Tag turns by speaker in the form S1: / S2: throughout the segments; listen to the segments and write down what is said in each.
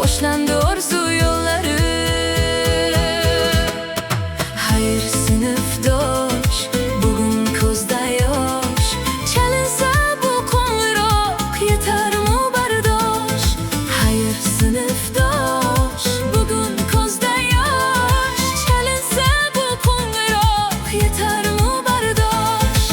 S1: boshlandi orzu yo'llari. Xayr sinfdosh, bugun ko'zda yosh, chalinsa bu qo'ng'iroq yetarmi bardosh. Xayr sinfdosh, bugun ko'zda yosh, chalinsa bu qo'ng'iroq yetarmi bardosh.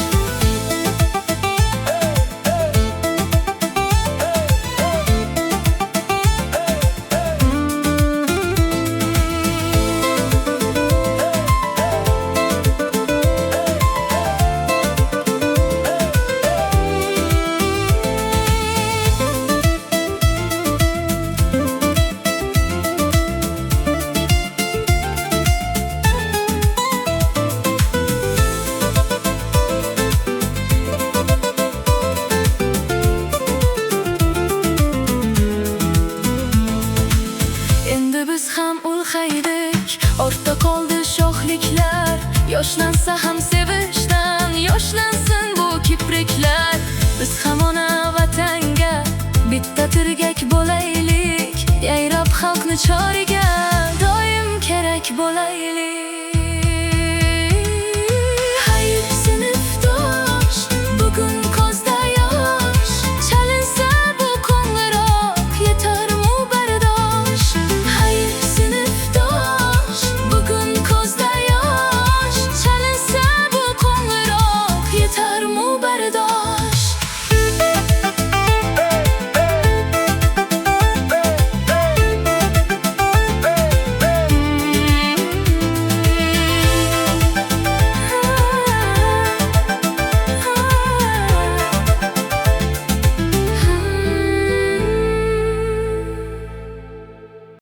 S1: Endi biz ham ulg'aydik, ortda qoldi shoxliklar. Yoshlansa ham sevishdan, yoshlansin bu kipriklar. Biz ham ona vatanga bitta tirgak bo'laylik, yayrab xalqni choriga doim kerak bo'laylik.